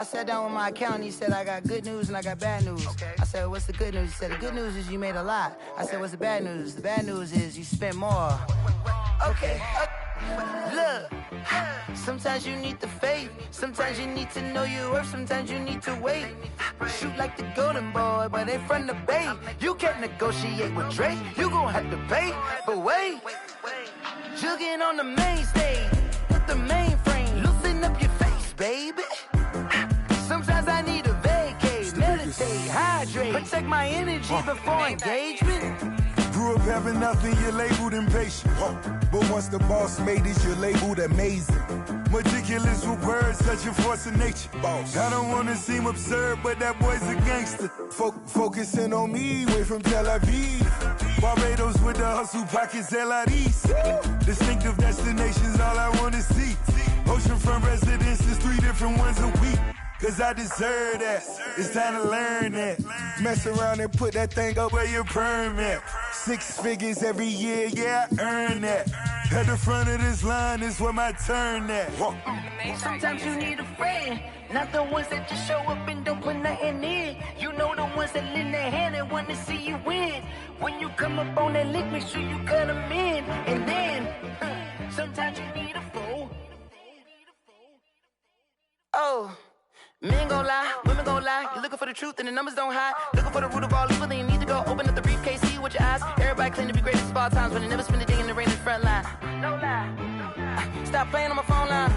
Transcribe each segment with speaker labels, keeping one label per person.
Speaker 1: I sat down with my accountant. He said, I got good news and I got bad news. Okay. I said, what's the good news? He said, the good news is you made a lot. I said, what's the bad news? The bad news is you spent more. Okay. Look, sometimes you need the faith. Sometimes you need to know your worth. Sometimes you need to wait. Shoot like the golden boy, but ain't from the bay. You can't negotiate with Drake. You gon' have to pay. But wait, jugging on the main stage with the mainframe. Loosen up your face, baby. Sometimes I need a vacate, meditate, hydrate, protect my energy before engagement.
Speaker 2: Grew up having nothing, you're labeled impatient. But once the boss made it, you're labeled amazing. Meticulous with words, such a force of nature. Boss. I don't wanna seem absurd, but that boy's a gangster. Focusing on me, way from Tel Aviv. Barbados with the hustle pockets, LIDs. Distinctive destinations, all I wanna see. Oceanfront residences, 3 different ones a week. Cause I deserve that, it's time to learn that. Mess around and put that thing up where your permit. 6 figures every year, yeah, I earn that. At the front of this line is where my turn at.
Speaker 1: Sometimes you need a friend, not the ones that just show up and don't put nothing in. You know the ones that lend their hand and wanna see you win. When you come up on that lick, make sure you cut them in. And then, sometimes you need a fool. Oh. Men gon' lie, women gon' lie. You're looking for the truth and the numbers don't hide. Looking for the root of all evil, then you need to go open up the briefcase, see with your eyes. Everybody claim to be greatest of all times, but they never spend a day in the rain in the front line. No lie. Stop playing on my phone line.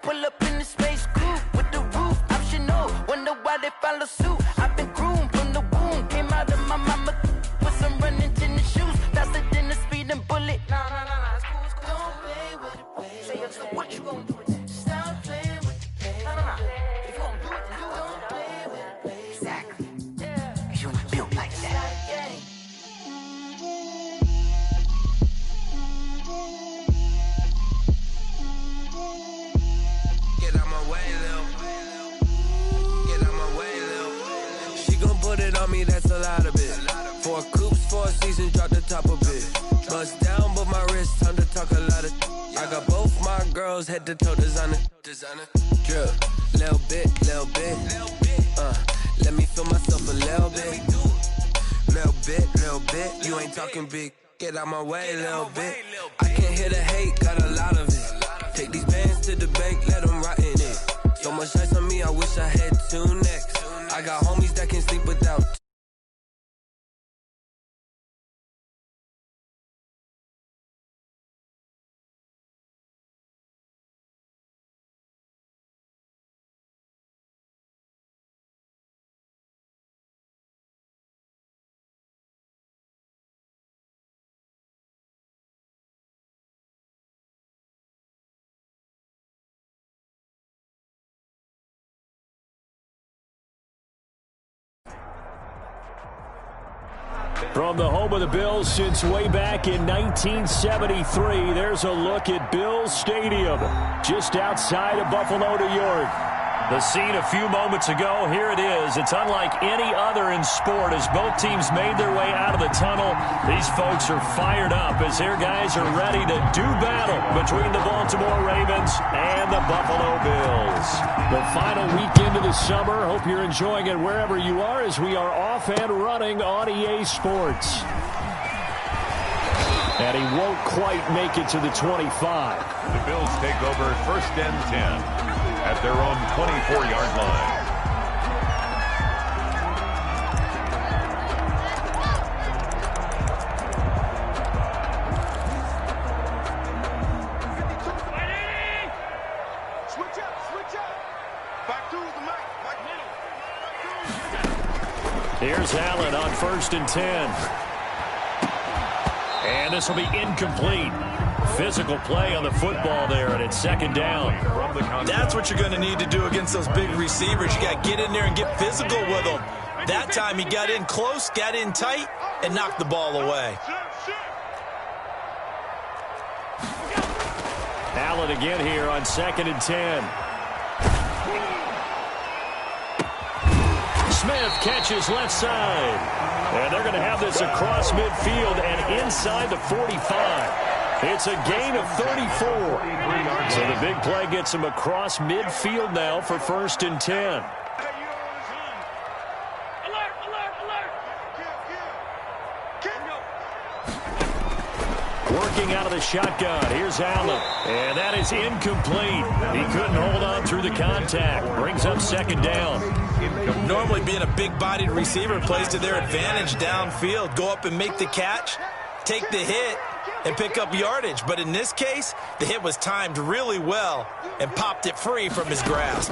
Speaker 1: Pull up in the space coupe with the roof optional. Wonder why they follow suit. I've been groomed from the womb. Came out of my mama with some running tennis shoes. Faster than the speeding bullet. Nah, it's cool, it's cool. Don't play with it, baby. Say, what you gon' do with it? Stop playing. If you don't do it, then you don't play with it, baby. Exactly. Cause you ain't built like that.
Speaker 3: Get out my way, Lil. Get out my way, Lil. She gon' put it on me, that's a lot of it. 4 coops, 4 seasons, drop the top of it. Bust down, but my wrist, time to talk a lot of. I got both my girls head to toe designer. Drip, little bit. Let me feel myself a little bit. Little bit. You ain't talking big. Get out my way, little bit. I can't hear the hate, got a lot of it. Take these bands to the bank, let them rot in it. So much ice on me, I wish I had 2 necks. I got homies that can sleep without.
Speaker 4: From the home of the Bills since way back in 1973, there's a look at Bills Stadium, just outside of Buffalo, New York. The scene a few moments ago, here it is. It's unlike any other in sport as both teams made their way out of the tunnel. These folks are fired up as their guys are ready to do battle between the Baltimore Ravens and the Buffalo Bills. The final weekend of the summer. Hope you're enjoying it wherever you are as we are off and running on EA Sports. And he won't quite make it to the 25.
Speaker 5: The Bills take over 1st and 10. At their own 24-yard line.
Speaker 2: Switch up. Back to the mic.
Speaker 4: Here's Allen on 1st and 10. And this will be incomplete. Physical play on the football there, and it's 2nd down.
Speaker 6: That's what you're going to need to do against those big receivers. You got to get in there and get physical with them. That time he got in close, got in tight, and knocked the ball away.
Speaker 4: Allen again here on 2nd and 10. Smith catches left side. And they're going to have this across midfield and inside the 45. It's a gain of 34. So the big play gets him across midfield now for 1st and 10. Working out of the shotgun. Here's Allen. And that is incomplete. He couldn't hold on through the contact. Brings up 2nd down.
Speaker 6: Normally being a big-bodied receiver plays to their advantage downfield. Go up and make the catch, take the hit, and pick up yardage. But in this case, the hit was timed really well and popped it free from his grasp.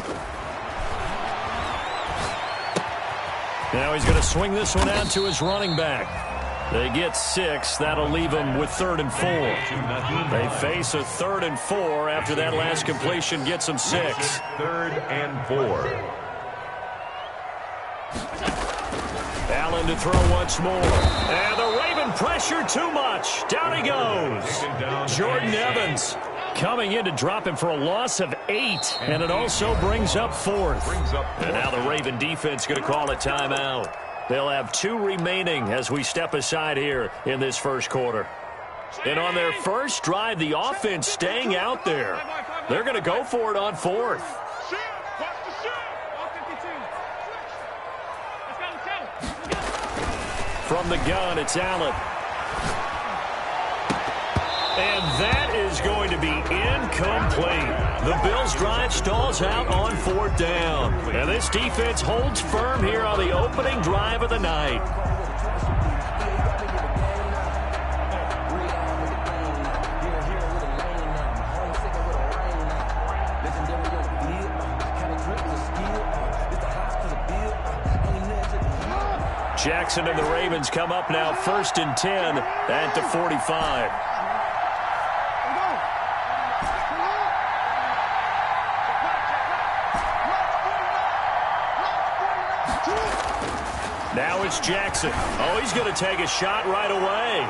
Speaker 4: Now he's going to swing this one out to his running back. They get 6. That'll leave them with 3rd and 4. They face a 3rd and 4 after that last completion gets them 6.
Speaker 5: 3rd and 4.
Speaker 4: Allen to throw once more. And the Raven pressure too much. Down he goes. Jordan Evans coming in to drop him for a loss of 8. And it also brings up 4th. And now the Raven defense going to call a timeout. They'll have 2 remaining as we step aside here in this first quarter. And on their first drive, the offense staying out there. They're going to go for it on 4th. From the gun, it's Allen. And that is going to be incomplete. The Bills' drive stalls out on 4th down. And this defense holds firm here on the opening drive of the night. Jackson and the Ravens come up now 1st and 10 at the 45. Now it's Jackson. Oh, he's going to take a shot right away.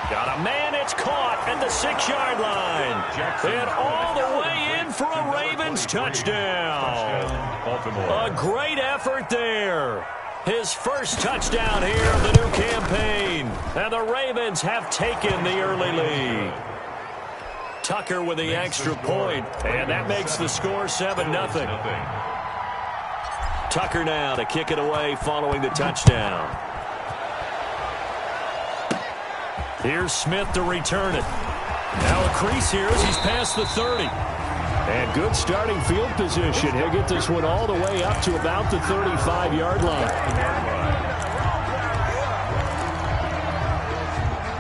Speaker 4: Got a man, it's caught at the 6-yard line. And all the way in for a Ravens touchdown. A great effort there. His first touchdown here of the new campaign. And the Ravens have taken the early lead. Tucker with the extra point, and that makes the score 7-0. Tucker now to kick it away following the touchdown. Here's Smith to return it. Now a crease here as he's past the 30. And good starting field position. He'll get this one all the way up to about the 35-yard line.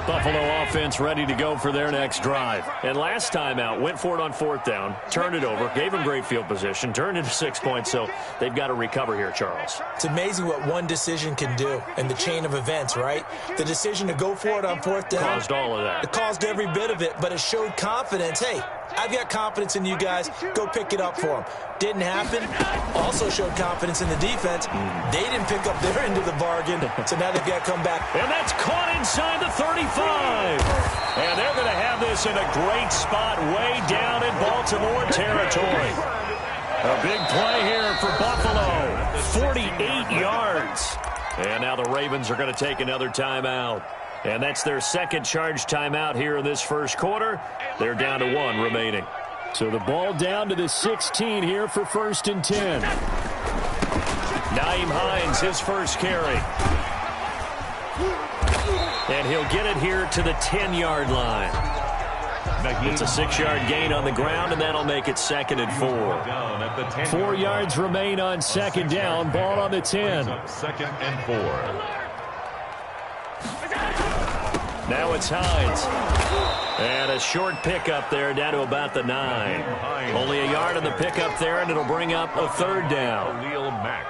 Speaker 4: Buffalo offense ready to go for their next drive. And last time out, went for it on 4th down, turned it over, gave them great field position, turned it to 6 points, so they've got to recover here, Charles.
Speaker 6: It's amazing what one decision can do in the chain of events, right? The decision to go for it on 4th down.
Speaker 4: Caused all of that.
Speaker 6: It caused every bit of it, but it showed confidence. Hey, I've got confidence in you guys. Go pick it up for them. Didn't happen. Also showed confidence in the defense. They didn't pick up their end of the bargain, so now they've got to come back.
Speaker 4: And that's caught inside the 35. And they're going to have this in a great spot way down in Baltimore territory. A big play here for Buffalo. 48 yards. And now the Ravens are going to take another timeout. And that's their second charge timeout here in this first quarter. They're down to 1 remaining. So the ball down to the 16 here for 1st and 10. Nyheim Hines, his first carry. And he'll get it here to the 10-yard line. It's a 6-yard gain on the ground, and that'll make it 2nd and 4. 4 yards remain on 2nd down. Ball on the 10.
Speaker 5: 2nd and 4.
Speaker 4: Now it's Hines. And a short pickup there down to about the 9. Only a yard on the pickup there, and it'll bring up a 3rd down.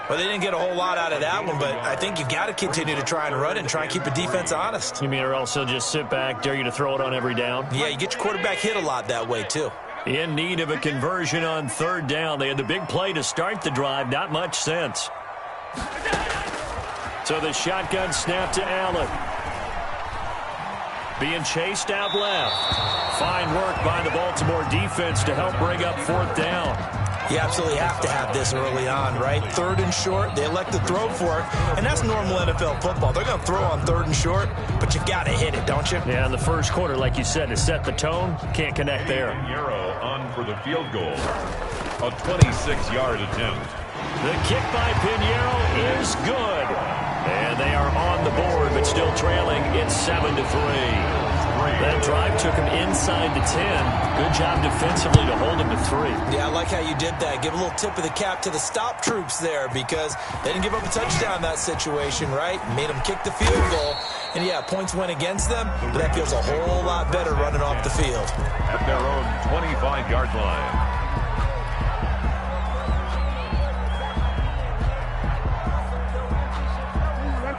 Speaker 6: Well, they didn't get a whole lot out of that one, but I think you've got to continue to try and run it and try and keep the defense honest.
Speaker 4: You mean or also just sit back, dare you to throw it on every down?
Speaker 6: Yeah, you get your quarterback hit a lot that way, too.
Speaker 4: In need of a conversion on 3rd down. They had the big play to start the drive. Not much sense. So the shotgun snap to Allen. Being chased out left. Fine work by the Baltimore defense to help bring up 4th down.
Speaker 6: You absolutely have to have this early on, right? 3rd and short, they elect to throw for it, and that's normal NFL football. They're going to throw on 3rd and short, but you got to hit it, don't you?
Speaker 4: Yeah, in the first quarter, like you said, to set the tone, can't connect there.
Speaker 5: Pinheiro on for the field goal. A 26-yard attempt.
Speaker 4: The kick by Pinheiro is good. And they are on the board, but still trailing. It's 7-3. That drive took him inside the 10. Good job defensively to hold him to 3.
Speaker 6: Yeah, I like how you did that. Give a little tip of the cap to the stop troops there because they didn't give up a touchdown in that situation, right? Made them kick the field goal. And, yeah, points went against them, but that feels a whole lot better running off the field.
Speaker 5: At their own 25-yard line.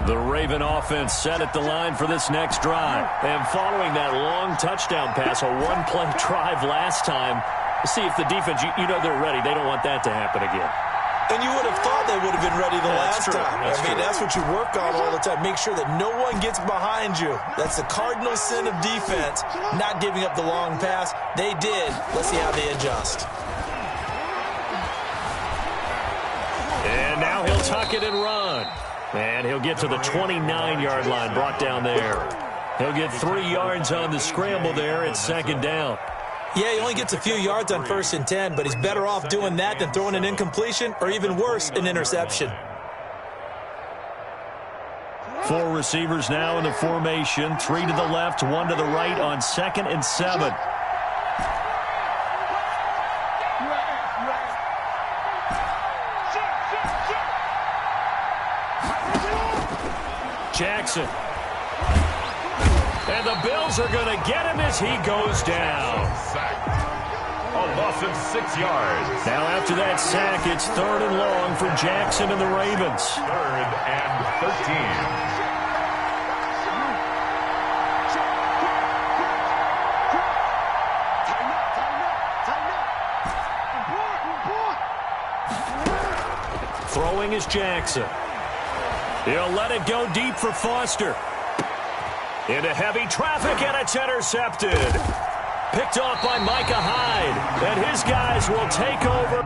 Speaker 4: The Raven offense set at the line for this next drive. And following that long touchdown pass, a one-play drive last time, see if the defense, you know they're ready. They don't want that to happen again.
Speaker 6: And you would have thought they would have been ready the last time. That's what you work on all the time. Make sure that no one gets behind you. That's the cardinal sin of defense, not giving up the long pass. They did. Let's see how they adjust.
Speaker 4: And now he'll tuck it and run. And he'll get to the 29-yard line, brought down there. He'll get 3 yards on the scramble there. It's 2nd down.
Speaker 6: Yeah, he only gets a few yards on 1st and 10, but he's better off doing that than throwing an incompletion or even worse, an interception.
Speaker 4: 4 receivers now in the formation. 3 to the left, 1 to the right on 2nd and 7. Jackson. And the Bills are going to get him as he goes down.
Speaker 5: A loss of 6 yards.
Speaker 4: Now after that sack, it's 3rd and long for Jackson and the Ravens.
Speaker 5: 3rd and 13.
Speaker 4: Throwing is Jackson. He'll let it go deep for Foster. Into heavy traffic, and it's intercepted. Picked off by Micah Hyde. And his guys will take over.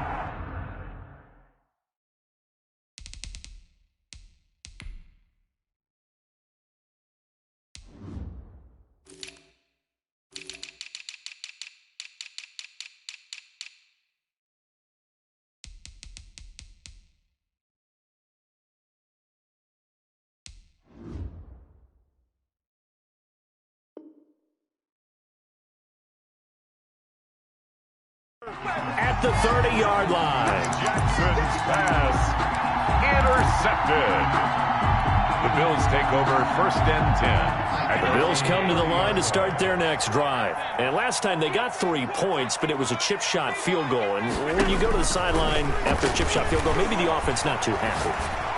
Speaker 4: At the 30-yard line.
Speaker 5: Jackson's pass intercepted. The Bills take over 1st and 10.
Speaker 4: The Bills come to the line to start their next drive. And last time they got 3 points, but it was a chip shot field goal. And when you go to the sideline after a chip shot field goal, maybe the offense not too happy.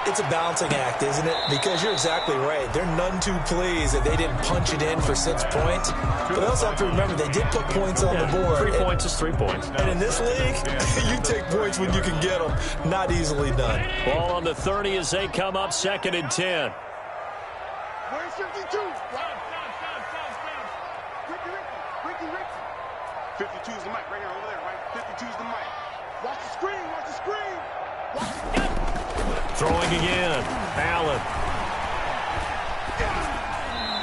Speaker 6: It's a balancing act, isn't it? Because you're exactly right. They're none too pleased that they didn't punch it in for 6 points. But they also have to remember they did put points on the board.
Speaker 4: 3 points is 3 points.
Speaker 6: And in this league, you take points when you can get them. Not easily done.
Speaker 4: Ball on the 30 as they come up 2nd and 10.
Speaker 7: Where's 52? 52 is the mic right here, over there, right? 52 is the mic. Watch the screen, watch the screen. Watch it.
Speaker 4: Throwing again. Allen.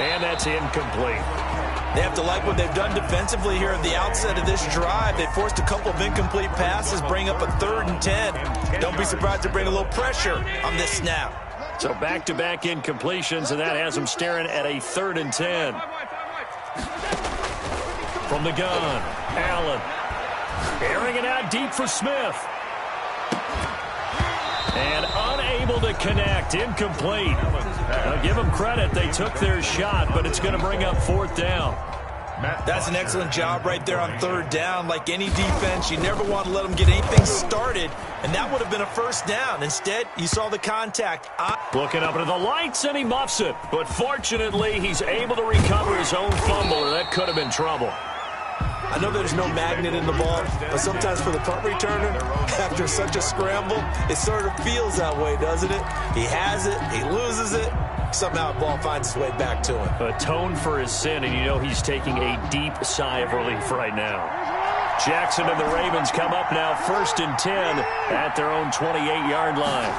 Speaker 4: And that's incomplete.
Speaker 6: They have to like what they've done defensively here at the outset of this drive. They forced a couple of incomplete passes, bring up a 3rd and 10. Don't be surprised to bring a little pressure on this snap.
Speaker 4: So back-to-back incompletions, and that has them staring at a 3rd and 10. From the gun, Allen. Airing it out deep for Smith. And unable to connect, incomplete. Now give them credit, they took their shot, but it's going to bring up 4th down.
Speaker 6: That's an excellent job right there on 3rd down. Like any defense, you never want to let them get anything started, and that would have been a 1st down. Instead, you saw the contact.
Speaker 4: Looking up into the lights, and he muffs it. But fortunately, he's able to recover his own fumble, or that could have been trouble.
Speaker 6: I know there's no magnet in the ball, but sometimes for the punt returner, after such a scramble, it sort of feels that way, doesn't it? He has it, he loses it, somehow the ball finds its way back to him.
Speaker 4: Atone for his sin, and you know he's taking a deep sigh of relief right now. Jackson and the Ravens come up now 1st and 10 at their own 28-yard line.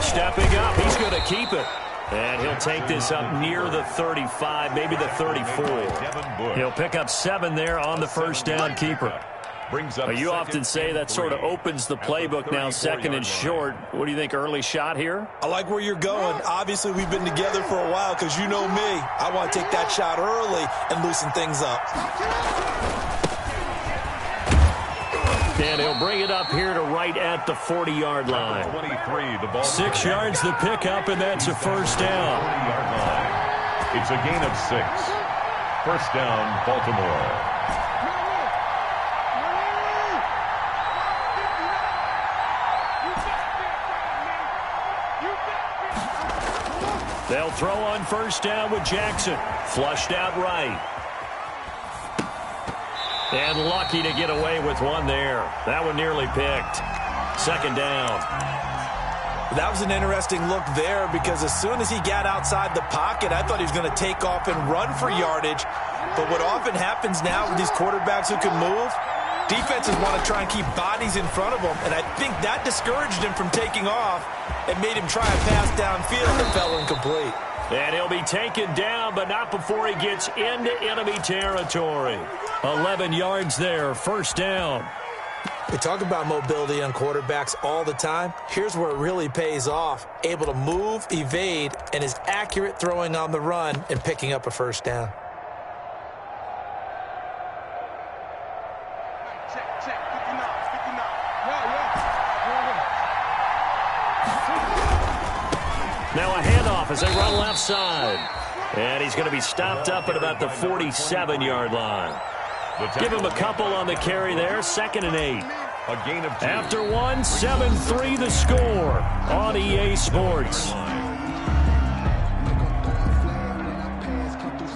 Speaker 4: Stepping up, he's going to keep it. And he'll take this up near the 35, maybe the 34. He'll pick up 7 there on the first down keeper. You often say that sort of opens the playbook now, 2nd and short. What do you think, early shot here?
Speaker 6: I like where you're going. Obviously, we've been together for a while because you know me. I want to take that shot early and loosen things up.
Speaker 4: And he'll bring it up here to right at the 40-yard line.
Speaker 5: 23, the ball
Speaker 4: 6 yards the pickup, and that's a first down.
Speaker 5: It's a gain of 6. First down, Baltimore.
Speaker 4: They'll throw on first down with Jackson. Flushed out right. And lucky to get away with one there. That one nearly picked. 2nd down.
Speaker 6: That was an interesting look there because as soon as he got outside the pocket, I thought he was going to take off and run for yardage. But what often happens now with these quarterbacks who can move, defenses want to try and keep bodies in front of them. And I think that discouraged him from taking off and made him try a pass downfield that fell incomplete.
Speaker 4: And he'll be taken down, but not before he gets into enemy territory. 11 yards there, first down.
Speaker 6: We talk about mobility on quarterbacks all the time. Here's where it really pays off. Able to move, evade, and is accurate throwing on the run and picking up a first down.
Speaker 4: Now a handoff as they run left side. And he's going to be stopped up at about the 47-yard line. Give him a couple on the carry there. 2nd and 8.
Speaker 5: A gain of 2.
Speaker 4: After one, 7-3 the score on EA Sports.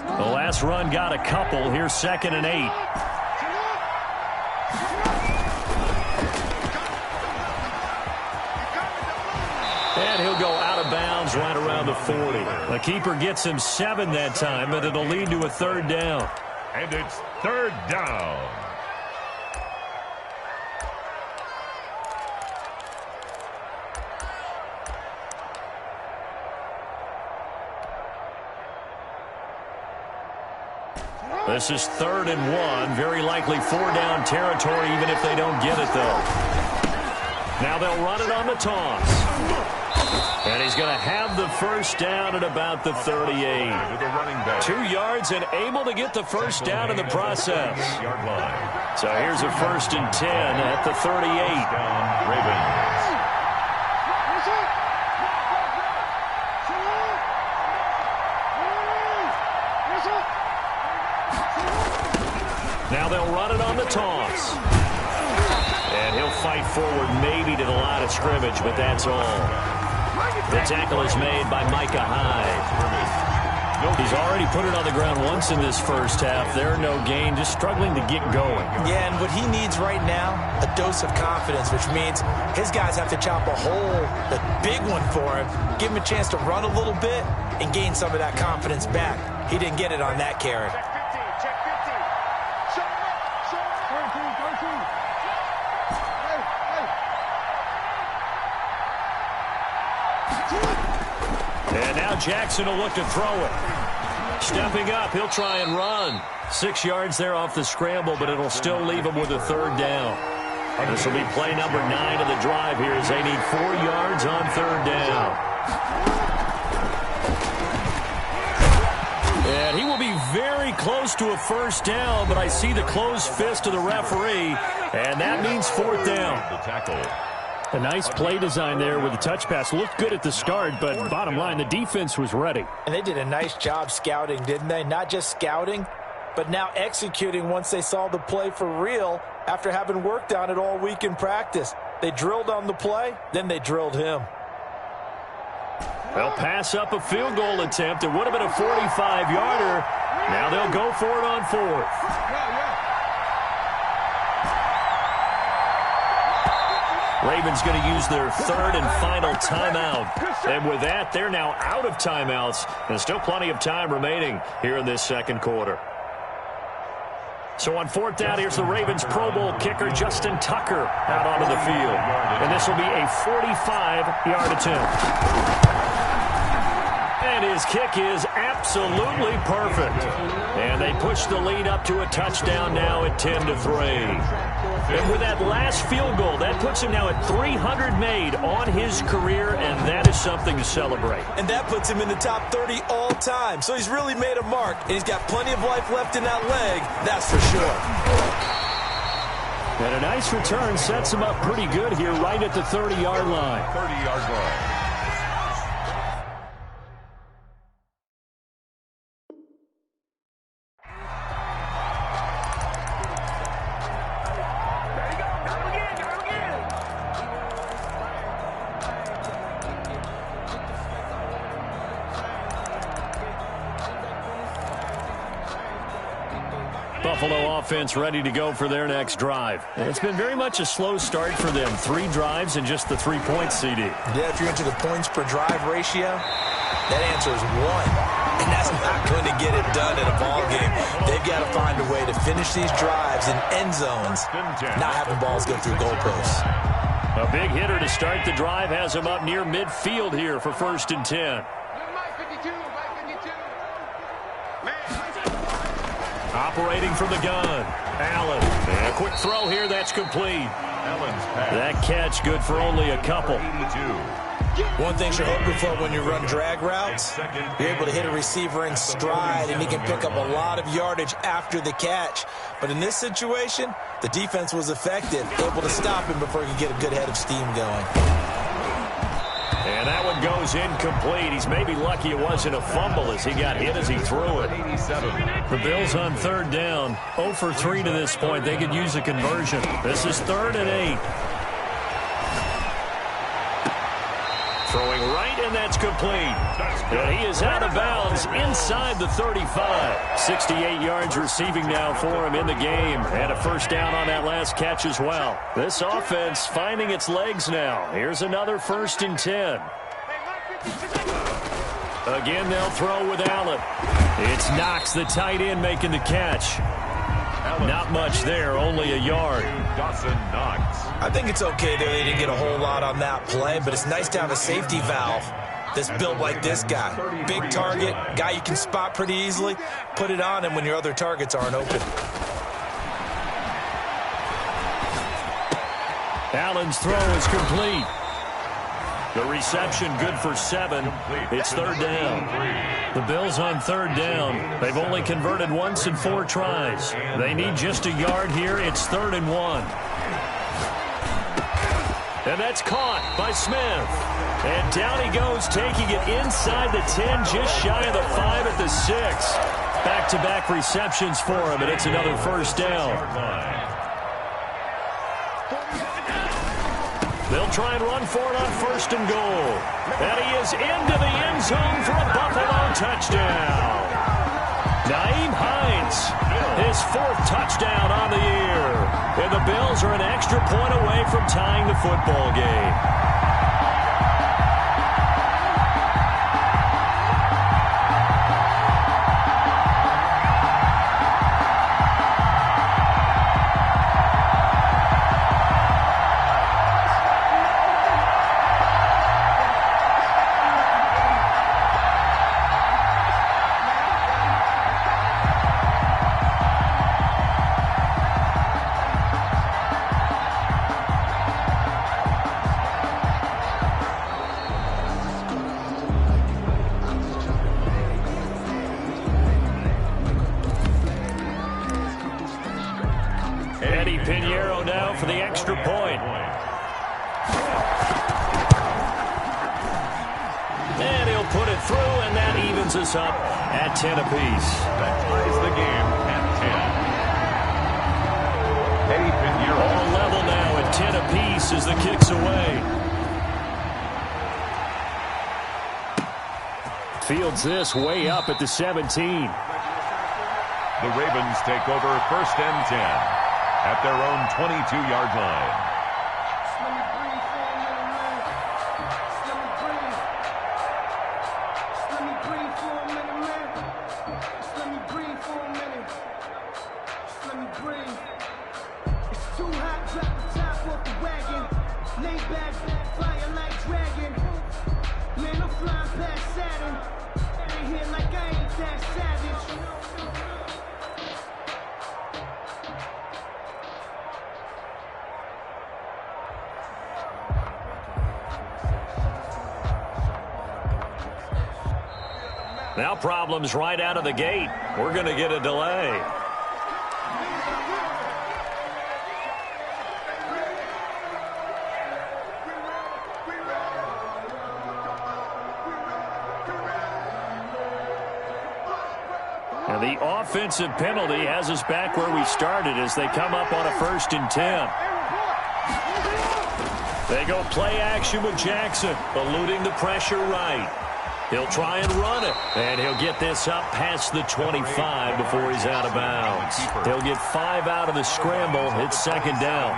Speaker 4: The last run got a couple. Here's 2nd and 8. And he'll go out of bounds right around the 40. The keeper gets him 7 that time, but it'll lead to a 3rd down.
Speaker 5: And it's 3rd down.
Speaker 4: This is 3rd and 1. Very likely 4-down territory, even if they don't get it, though. Now they'll run it on the toss. And he's going to have the first down at about the 38. 2 yards and able to get the first down in the process. So here's a 1st and 10 at the 38. Now they'll run it on the toss. And he'll fight forward maybe to the line of scrimmage, but that's all. The tackle is made by Micah Hyde. He's already put it on the ground once in this first half. They're no gain, just struggling to get going.
Speaker 6: Yeah, and what he needs right now, a dose of confidence, which means his guys have to chop a hole, a big one for him, give him a chance to run a little bit and gain some of that confidence back. He didn't get it on that carry.
Speaker 4: And now Jackson will look to throw it. Stepping up, he'll try and run. 6 yards there off the scramble, but it'll still leave him with a 3rd down. This will be play number 9 of the drive here as they need 4 yards on 3rd down. And he will be very close to a first down, but I see the closed fist of the referee, and that means 4th down.
Speaker 5: The tackle.
Speaker 4: A nice play design there with the touch pass. Looked good at the start, but bottom line, the defense was ready.
Speaker 6: And they did a nice job scouting, didn't they? Not just scouting, but now executing once they saw the play for real after having worked on it all week in practice. They drilled on the play, then they drilled him.
Speaker 4: They'll pass up a field goal attempt. It would have been a 45-yarder. Now they'll go for it on 4th. Ravens going to use their 3rd and final timeout. And with that, they're now out of timeouts. And still plenty of time remaining here in this 2nd quarter. So on 4th down, here's the Ravens Pro Bowl kicker Justin Tucker out onto the field. And this will be a 45-yard attempt. And his kick is absolutely perfect. And they push the lead up to a touchdown now at 10-3. And with that last field goal, that puts him now at 300 made on his career, and that is something to celebrate.
Speaker 6: And that puts him in the top 30 all time. So he's really made a mark, and he's got plenty of life left in that leg, that's for sure.
Speaker 4: And a nice return sets him up pretty good here right at the 30-yard line.
Speaker 5: 30-yard line.
Speaker 4: Buffalo offense ready to go for their next drive. It's been very much a slow start for them. 3 drives and just the 3 points, CD.
Speaker 6: Yeah, if you're into the points per drive ratio, that answer is 1. And that's not going to get it done in a ball game. They've got to find a way to finish these drives in end zones, not having balls go through goalposts.
Speaker 4: A big hitter to start the drive has him up near midfield here for 1st and 10. Operating from the gun, Allen. And a quick throw here, that's complete. That catch good for only a couple.
Speaker 6: One thing you're hoping for when you run drag routes, you're able to hit a receiver in stride, and he can pick up a lot of yardage after the catch. But in this situation, the defense was effective, able to stop him before he could get a good head of steam going.
Speaker 4: And that one goes incomplete. He's maybe lucky it wasn't a fumble as he got hit as he threw it. The Bills on 3rd down, 0 for 3 to this point. They could use a conversion. This is 3rd and 8. Throwing right, and that's complete. And he is out of bounds inside the 35. 68 yards receiving now for him in the game. And a 1st down on that last catch as well. This offense finding its legs now. Here's another 1st and 10. Again, they'll throw with Allen. It's Knox, the tight end, making the catch. Not much there, only a yard.
Speaker 6: I think it's okay that they didn't get a whole lot on that play, but it's nice to have a safety valve that's built like this guy. Big target, guy you can spot pretty easily. Put it on him when your other targets aren't open.
Speaker 4: Allen's throw is complete. The reception good for 7. It's 3rd down. The Bills on 3rd down. They've only converted once in 4 tries. They need just a yard here. It's 3rd and 1. And that's caught by Smith. And down he goes, taking it inside the 10, just shy of the 5 at the 6. Back-to-back receptions for him, and it's another 1st down. They'll try and run for it on 1st and goal. And he is into the end zone for a Buffalo touchdown. Nyheim Hines, his 4th touchdown on the year. And the Bills are an extra point away from tying the football game. For the extra point. And he'll put it through, and that evens us up at 10 apiece.
Speaker 5: That ties the game at 10. Eddie Pinheiro.
Speaker 4: All level now at 10 apiece as the kick's away. Fields this way up at the 17.
Speaker 5: The Ravens take over 1st and 10. At their own 22-yard line.
Speaker 4: Now problems right out of the gate. We're going to get a delay. And the offensive penalty has us back where we started as they come up on a 1st and 10. They go play action with Jackson, eluding the pressure right. He'll try and run it, and he'll get this up past the 25 before he's out of bounds. He'll get 5 out of the scramble. It's 2nd down.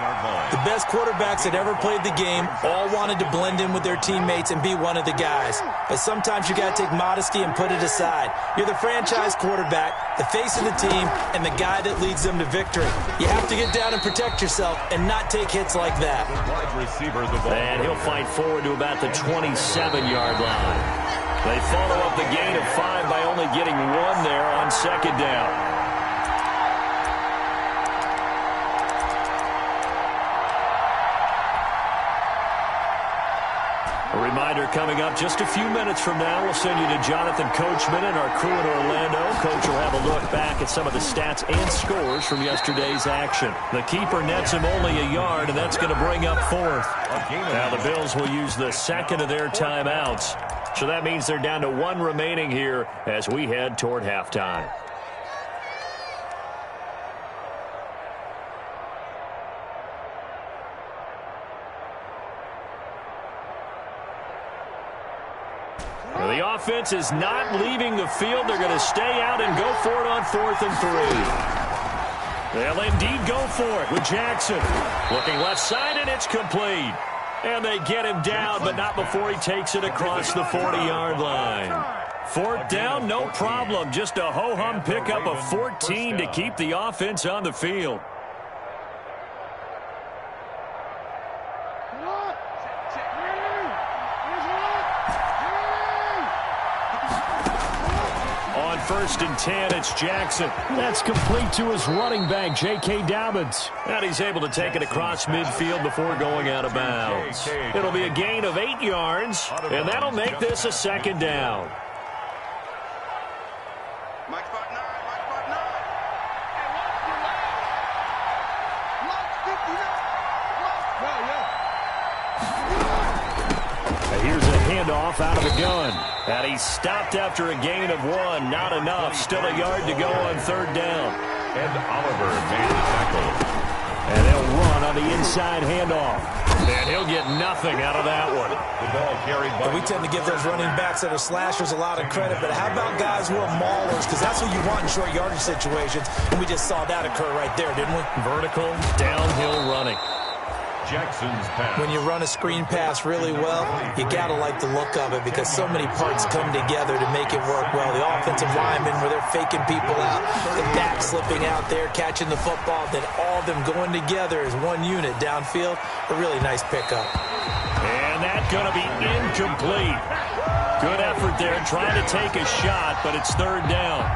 Speaker 6: The best quarterbacks that ever played the game all wanted to blend in with their teammates and be one of the guys. But sometimes you got to take modesty and put it aside. You're the franchise quarterback, the face of the team, and the guy that leads them to victory. You have to get down and protect yourself and not take hits like that.
Speaker 4: And he'll fight forward to about the 27-yard line. They follow up the gain of 5 by only getting 1 there on 2nd down. A reminder coming up just a few minutes from now, we'll send you to Jonathan Coachman and our crew in Orlando. Coach will have a look back at some of the stats and scores from yesterday's action. The keeper nets him only a yard, and that's going to bring up 4th. Now the Bills will use the 2nd of their timeouts. So that means they're down to 1 remaining here as we head toward halftime. Well, the offense is not leaving the field. They're going to stay out and go for it on 4th and 3. They'll indeed go for it with Jackson. Looking left side, and it's complete. And they get him down, but not before he takes it across the 40-yard line. 4th down, no problem. Just a ho-hum pickup of 14 to keep the offense on the field. On 1st and 10, it's Jackson. That's complete to his running back, J.K. Dobbins. And he's able to take it across midfield before going out of bounds. It'll be a gain of 8 yards, and that'll make this a 2nd down. Here's a handoff out of the gun. And he's stopped after a gain of 1. Not enough. Still a yard to go on 3rd down.
Speaker 5: And Oliver made the tackle.
Speaker 4: And they'll run on the inside handoff. And he'll get nothing out of that one.
Speaker 5: The ball carried by.
Speaker 6: We tend to give those running backs that are slashers a lot of credit, but how about guys who are maulers? Because that's what you want in short yardage situations. And we just saw that occur right there, didn't we?
Speaker 4: Vertical, downhill running.
Speaker 5: Jackson's pass.
Speaker 6: When you run a screen pass really well, you got to like the look of it because so many parts come together to make it work well. The offensive linemen where they're faking people out, the back slipping out there, catching the football, then all of them going together as one unit downfield. A really nice pickup.
Speaker 4: And that's going to be incomplete. Good effort there trying to take a shot, but it's 3rd down.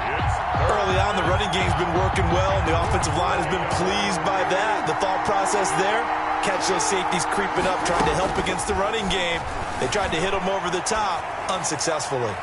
Speaker 6: Early on, the running game's been working well, and the offensive line has been pleased by that. The thought process there, catch those safeties creeping up, trying to help against the running game. They tried to hit them over the top, unsuccessfully.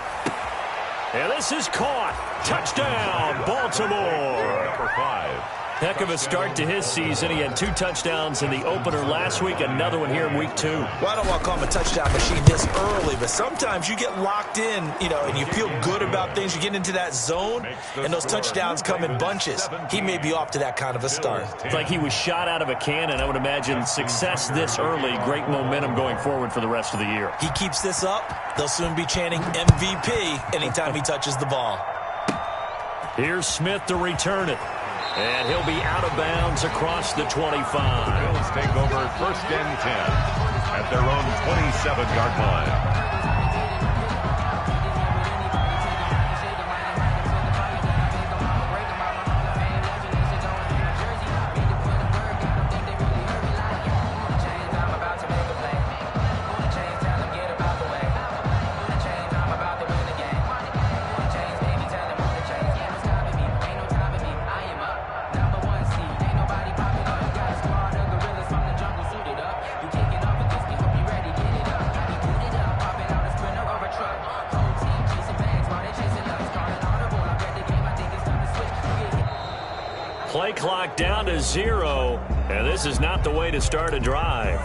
Speaker 4: And this is caught. Touchdown, Baltimore.
Speaker 5: Number 5.
Speaker 4: Heck of a start to his season. He had 2 touchdowns in the opener last week, another one here in week 2.
Speaker 6: Well, I don't want to call him a touchdown machine this early, but sometimes you get locked in, and you feel good about things. You get into that zone, and those touchdowns come in bunches. He may be off to that kind of a start.
Speaker 4: It's like he was shot out of a cannon. I would imagine success this early, great momentum going forward for the rest of the year.
Speaker 6: He keeps this up, they'll soon be chanting MVP anytime he touches the ball.
Speaker 4: Here's Smith to return it. And he'll be out of bounds across the 25.
Speaker 5: Bills take over 1st and 10 at their own 27-yard line.
Speaker 4: play clock down to 0, and this is not the way to start a drive.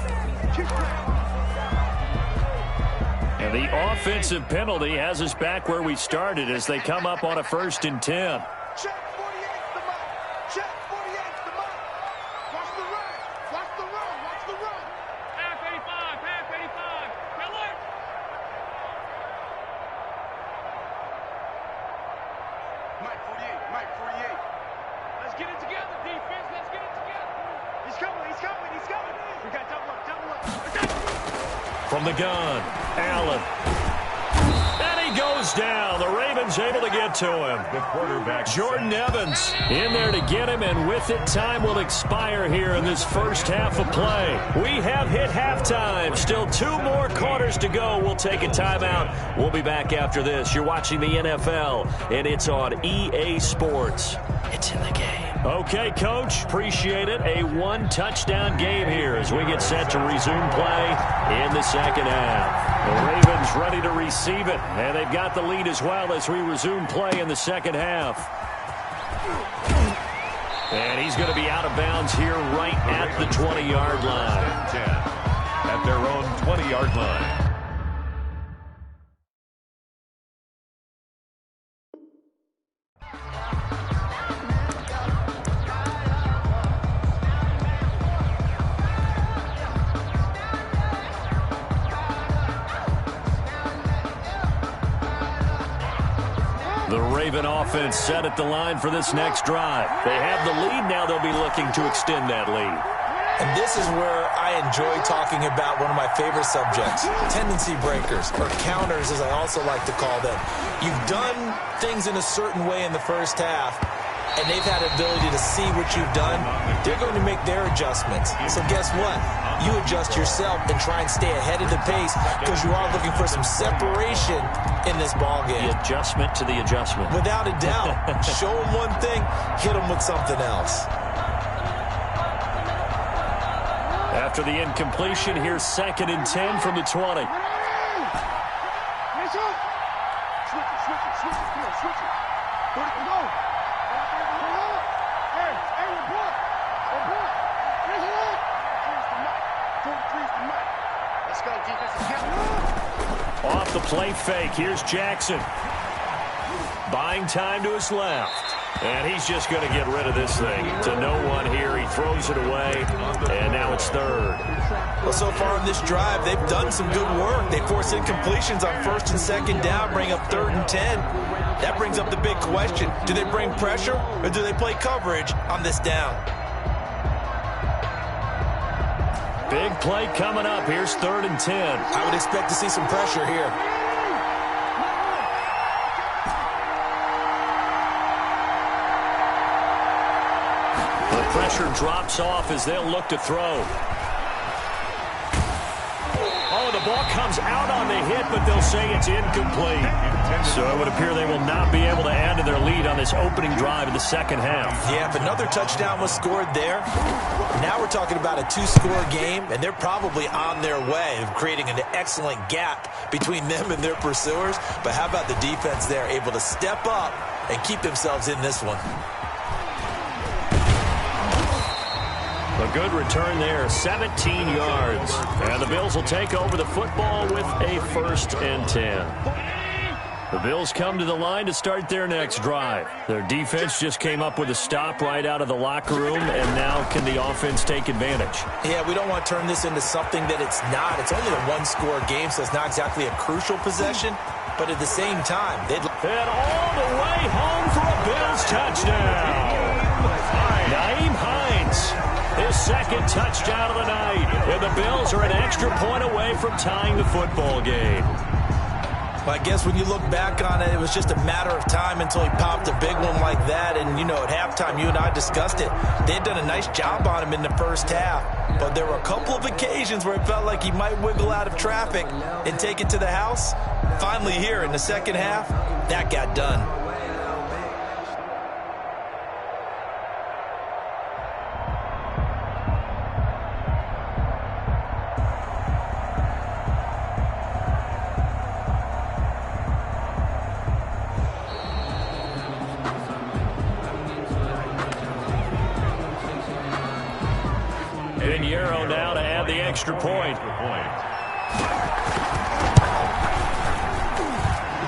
Speaker 4: And the offensive penalty has us back where we started as they come up on a 1st and 10.
Speaker 7: Check 48's the mark. Check 48's the mark. Watch the run. Watch the run. Watch the run. Half 85. Half 85. Kill it. Mike 48. Mike 48. Let's get it together, defense. Let's get it together. He's coming. He's coming. He's coming. We got double up. Double up.
Speaker 4: From the gun, Allen. And he goes down. The Ravens able to get to him.
Speaker 5: The quarterback,
Speaker 4: Jordan Evans in there to get him, and with it, time will expire here in this first half of play. We have hit halftime. Still 2 more quarters to go. We'll take a timeout. We'll be back after this. You're watching the NFL, and it's on EA Sports. It's in the game. Okay, Coach, appreciate it. A 1-touchdown game here as we get set to resume play in the second half. The Ravens ready to receive it, and they've got the lead as well as we resume play in the second half. And he's going to be out of bounds here right at the 20-yard line.
Speaker 5: 10 at their own 20-yard line.
Speaker 4: The Raven offense set at the line for this next drive. They have the lead. Now they'll be looking to extend that lead.
Speaker 6: And this is where I enjoy talking about one of my favorite subjects, tendency breakers, or counters as I also like to call them. You've done things in a certain way in the first half, and they've had the ability to see what you've done. They're going to make their adjustments. So guess what? You adjust yourself and try and stay ahead of the pace because you are looking for some separation in this ball game.
Speaker 4: The adjustment to the adjustment.
Speaker 6: Without a doubt. Show them one thing, hit them with something else.
Speaker 4: After the incompletion, here's 2nd and 10 from the 20.
Speaker 7: Switch it. Switch it. Come on, switch it. Put it, go. Hey, report. Report. Here's the line. Here's the mic. 43's the mic. Let's go, defensive count.
Speaker 4: Off the play fake. Here's Jackson. Buying time to his left. And he's just going to get rid of this thing. To no one here. He throws it away. And now it's 3rd.
Speaker 6: Well, so far in this drive, they've done some good work. They force incompletions on 1st and 2nd down, bring up 3rd and 10. That brings up the big question. Do they bring pressure or do they play coverage on this down?
Speaker 4: Big play coming up. Here's 3rd and 10.
Speaker 6: I would expect to see some pressure here.
Speaker 4: The pressure drops off as they'll look to throw. Oh, the ball comes out on the hit, but they'll say it's incomplete. So it would appear they will not be able to add to their lead on this opening drive in the second half.
Speaker 6: Yeah, if another touchdown was scored there, now we're talking about a 2-score game, and they're probably on their way of creating an excellent gap between them and their pursuers. But how about the defense there, able to step up and keep themselves in this one?
Speaker 4: A good return there, 17 yards. And the Bills will take over the football with a 1st and 10. The Bills come to the line to start their next drive. Their defense just came up with a stop right out of the locker room, and now can the offense take advantage?
Speaker 6: Yeah, we don't want to turn this into something that it's not. It's only a 1-score game, so it's not exactly a crucial possession. But at the same time, they'd...
Speaker 4: And all the way home for a Bills touchdown. Nyheim Hines. His 2nd touchdown of the night. And the Bills are an extra point away from tying the football game.
Speaker 6: Well, I guess when you look back on it, it was just a matter of time until he popped a big one like that. And, you know, at halftime, you and I discussed it. They had done a nice job on him in the first half. But there were a couple of occasions where it felt like he might wiggle out of traffic and take it to the house. Finally here in the second half, that got done.
Speaker 4: extra point.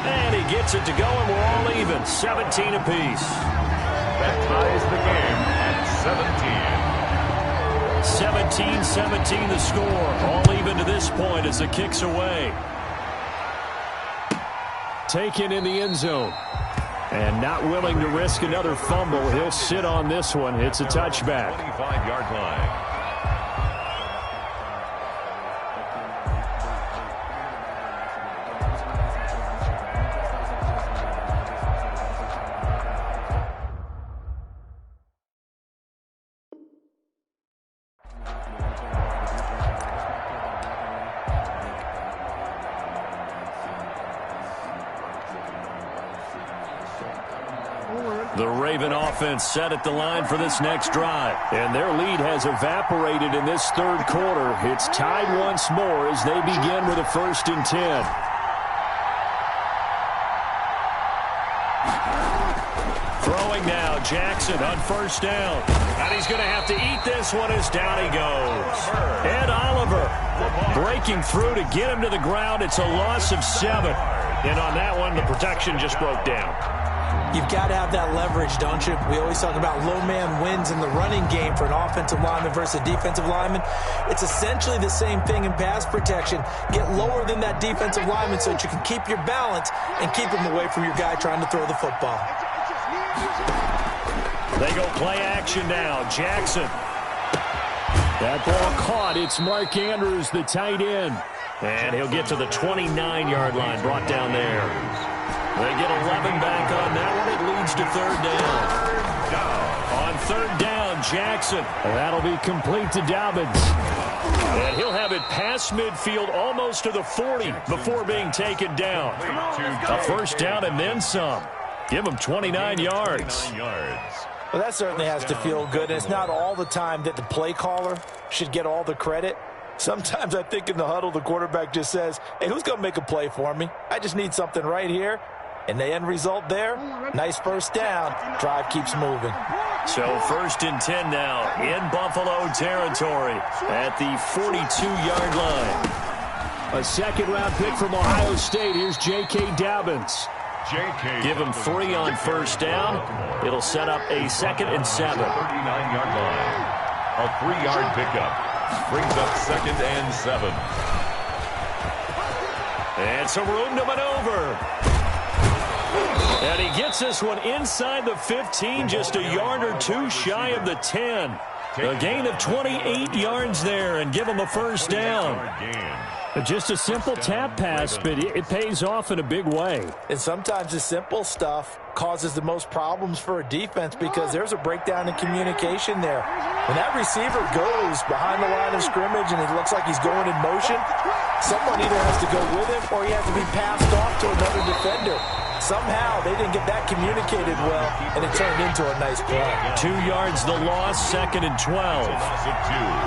Speaker 4: And he gets it to go, and we're all even, 17 apiece.
Speaker 5: That ties the game at 17.
Speaker 4: 17-17 the score. All even to this point as the kick's away. Taken in the end zone. And not willing to risk another fumble. He'll sit on this one. It's a touchback.
Speaker 5: 25-yard line.
Speaker 4: The Raven offense set at the line for this next drive. And their lead has evaporated in this third quarter. It's tied once more as they begin with a 1st and 10. Throwing now, Jackson on 1st down. And he's going to have to eat this one as down he goes. Ed Oliver breaking through to get him to the ground. It's a loss of 7. And on that one, the protection just broke down.
Speaker 6: You've got to have that leverage, don't you? We always talk about low man wins in the running game for an offensive lineman versus a defensive lineman. It's essentially the same thing in pass protection. Get lower than that defensive lineman so that you can keep your balance and keep him away from your guy trying to throw the football.
Speaker 4: They go play action now. Jackson. That ball caught. It's Mark Andrews, the tight end. And he'll get to the 29-yard line, brought down there. They get 11 back on that one. It leads to 3rd down. On 3rd down, Jackson. That'll be complete to Dobbins. And he'll have it past midfield almost to the 40 before being taken down. A 1st down and then some. Give him 29 yards.
Speaker 6: Well, that certainly has to feel good. And it's not all the time that the play caller should get all the credit. Sometimes I think in the huddle, the quarterback just says, hey, who's going to make a play for me? I just need something right here. And the end result there, nice 1st down. Drive keeps moving.
Speaker 4: So 1st and 10 now in Buffalo territory at the 42-yard line. A 2nd-round pick from Ohio State. Here's J.K. Dobbins. Give him 3 on 1st down. It'll set up a 2nd and 7.
Speaker 5: 39-yard line. A 3-yard pickup. Brings up 2nd and 7.
Speaker 4: And some room to maneuver. And he gets this one inside the 15, just a yard or 2 shy of the 10. A gain of 28 yards there and give him a 1st down. Just a simple tap pass, but it pays off in a big way.
Speaker 6: And sometimes the simple stuff causes the most problems for a defense because there's a breakdown in communication there. When that receiver goes behind the line of scrimmage and it looks like he's going in motion, someone either has to go with him or he has to be passed off to another defender. Somehow they didn't get that communicated well, and it turned into a nice play.
Speaker 4: 2 yards the loss, 2nd and 12.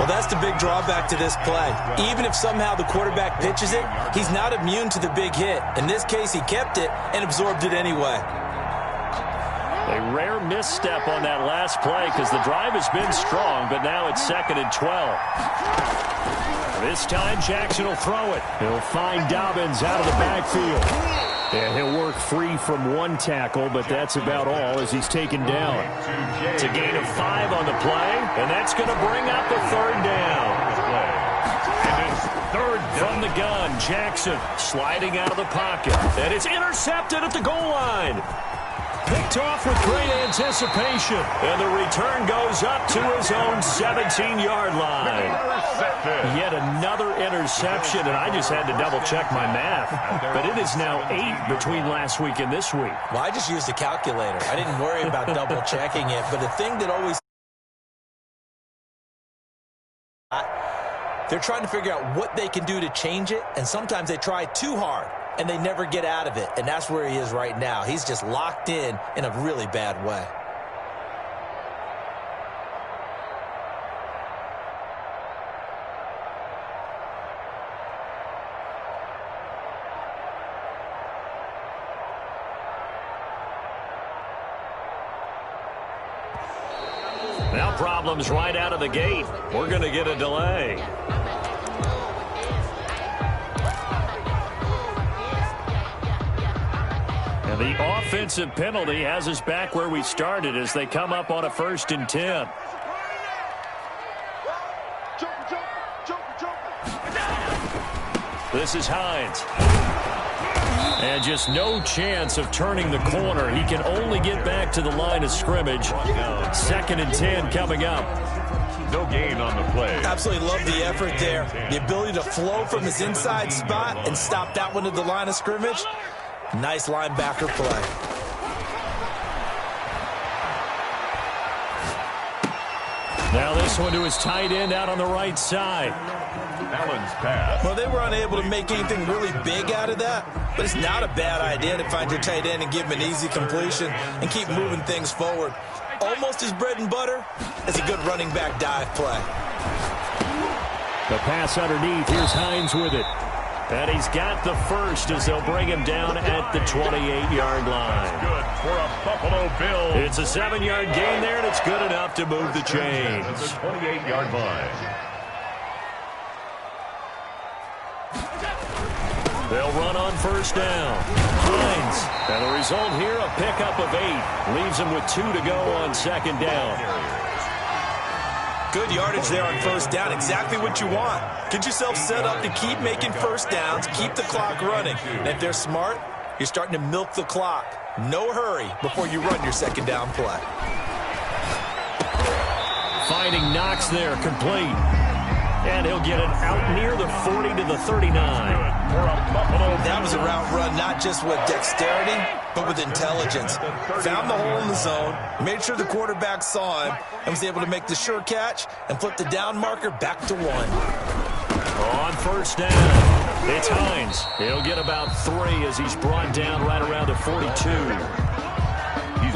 Speaker 6: Well, that's the big drawback to this play. Even if somehow the quarterback pitches it, he's not immune to the big hit. In this case, he kept it and absorbed it anyway.
Speaker 4: A rare misstep on that last play because the drive has been strong, but now it's 2nd and 12. This time, Jackson will throw it. He'll find Dobbins out of the backfield. And he'll work free from 1 tackle, but that's about all as he's taken down. It's a gain of 5 on the play, and that's going to bring up the 3rd down. From the gun, Jackson sliding out of the pocket. And it's intercepted at the goal line. Picked off with great anticipation. And the return goes up to his own 17-yard line. Yet another interception, and I just had to double-check my math. But it is now 8 between last week and this week.
Speaker 6: Well, I just used a calculator. I didn't worry about double-checking it. But the thing that always... They're trying to figure out what they can do to change it, and sometimes they try too hard, and they never get out of it. And that's where he is right now. He's just locked in a really bad way.
Speaker 4: Now problems right out of the gate. We're going to get a delay. And the offensive penalty has us back where we started as they come up on a 1st and 10. This is Hines. And just no chance of turning the corner. He can only get back to the line of scrimmage. 2nd and 10 coming up.
Speaker 5: No gain on the play.
Speaker 6: Absolutely love the effort there. The ability to flow from his inside spot and stop that one at the line of scrimmage. Nice linebacker play.
Speaker 4: Now this one to his tight end out on the right side.
Speaker 5: Allen's pass.
Speaker 6: Well, they were unable to make anything really big out of that, but it's not a bad idea to find your tight end and give him an easy completion and keep moving things forward. Almost his bread and butter is a good running back dive play.
Speaker 4: The pass underneath. Here's Hines with it. And he's got the first as they'll bring him down at the 28-yard line.
Speaker 5: Good for a Buffalo Bill.
Speaker 4: It's a 7-yard gain there, and it's good enough to move the chains.
Speaker 5: The 28-yard line.
Speaker 4: They'll run on 1st down. Hines. And the result here, a pickup of 8. Leaves him with 2 to go on 2nd down.
Speaker 6: Good yardage there on 1st down. Exactly what you want. Get yourself set up to keep making 1st downs, keep the clock running. And if they're smart, you're starting to milk the clock. No hurry before you run your 2nd down play.
Speaker 4: Finding Knox there, complete. And he'll get it out near the 40 to the 39.
Speaker 6: That was a route run not just with dexterity, but with intelligence. Found the hole in the zone, made sure the quarterback saw him, and was able to make the sure catch and flip the down marker back to 1.
Speaker 4: On 1st down, it's Hines. He'll get about 3 as he's brought down right around the 42.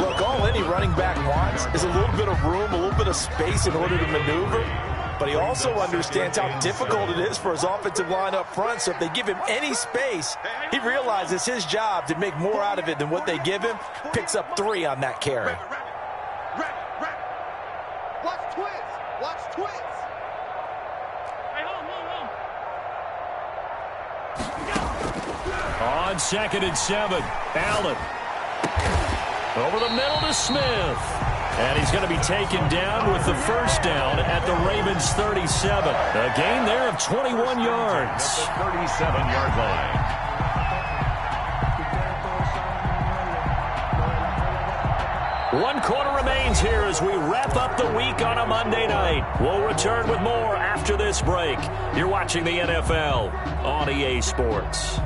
Speaker 6: Look, all any running back wants is a little bit of room, a little bit of space in order to maneuver. But he also understands how difficult it is for his offensive line up front. So if they give him any space, he realizes his job to make more out of it than what they give him. Picks up 3 on that carry.
Speaker 7: Watch twins. Watch twins. Hey, hold.
Speaker 4: On 2nd and 7, Allen. Over the middle to Smith. And he's going to be taken down with the 1st down at the Ravens 37. A gain there of 21 yards.
Speaker 5: At the 37-yard line.
Speaker 4: One quarter remains here as we wrap up the week on a Monday night. We'll return with more after this break. You're watching the NFL on EA Sports.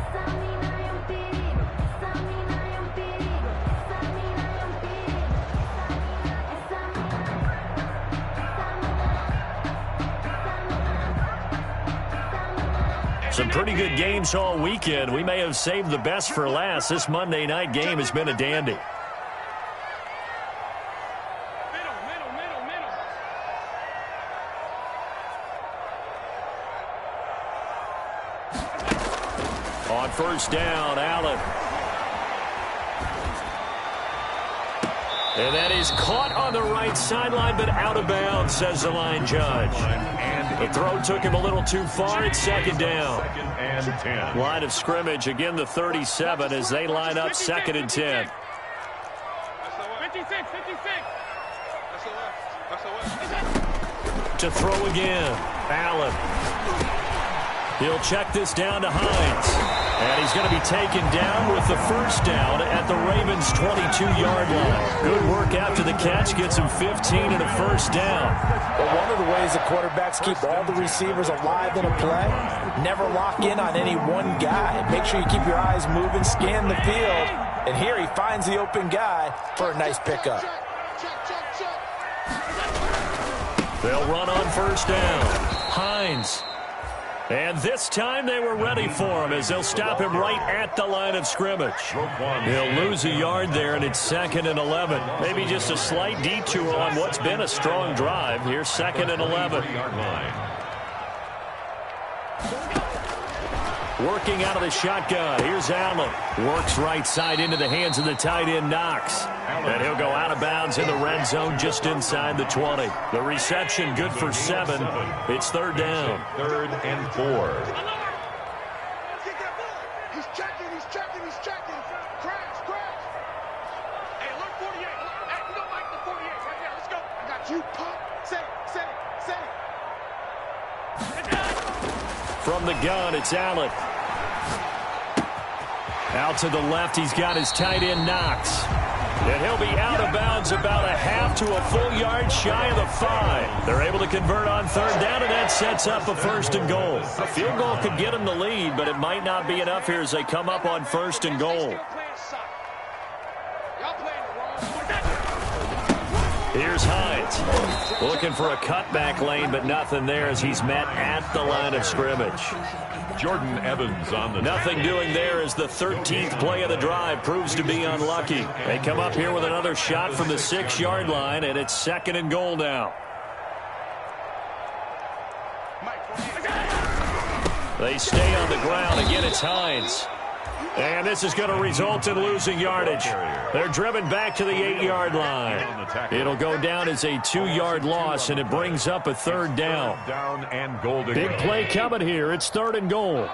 Speaker 4: Some pretty good games all weekend. We may have saved the best for last. This Monday night game has been a dandy. On 1st down, Allen. And that is caught on the right sideline, but out of bounds, says the line judge. The throw took him a little too far. It's 2nd down.
Speaker 5: 2nd and 10.
Speaker 4: Line of scrimmage, again the 37 as they line up 2nd and 10.
Speaker 7: 56.
Speaker 4: To throw again, Allen. He'll check this down to Hines. And he's going to be taken down with the 1st down at the Ravens' 22-yard line. Good work after the catch. Gets him 15 and a 1st down.
Speaker 6: But one of the ways the quarterbacks keep all the receivers alive in a play, never lock in on any one guy. Make sure you keep your eyes moving, scan the field. And here he finds the open guy for a nice pickup.
Speaker 4: They'll run on 1st down. Hines. And this time they were ready for him as they'll stop him right at the line of scrimmage. He'll lose a yard there, and it's 2nd and 11. Maybe just a slight detour on what's been a strong drive. Here's 2nd and 11. Working out of the shotgun. Here's Allen. Works right side into the hands of the tight end, Knox. And he'll go out of bounds in the red zone just inside the 20. The reception good for 7. It's 3rd down.
Speaker 5: 3rd and 4.
Speaker 7: He's checking. Crash. You pump. Say it.
Speaker 4: From the gun, it's Allen. Out to the left, he's got his tight end Knox. And he'll be out of bounds about a half to a full yard shy of the 5. They're able to convert on third down, and that sets up a 1st and goal. A field goal could get them the lead, but it might not be enough here as they come up on 1st and goal. Here's Hines. Looking for a cutback lane, but nothing there as he's met at the line of scrimmage.
Speaker 5: Jordan Evans on the
Speaker 4: Nothing doing there as the 13th play of the drive proves to be unlucky. They come up here with another shot from the 6-yard line, and it's 2nd and goal now. They stay on the ground. Again, it's Hines. And this is going to result in losing yardage. They're driven back to the 8-yard line. It'll go down as a 2-yard loss, and it brings up a 3rd down.
Speaker 5: Down and goal to
Speaker 4: Big
Speaker 5: go.
Speaker 4: play coming here. It's 3rd and goal.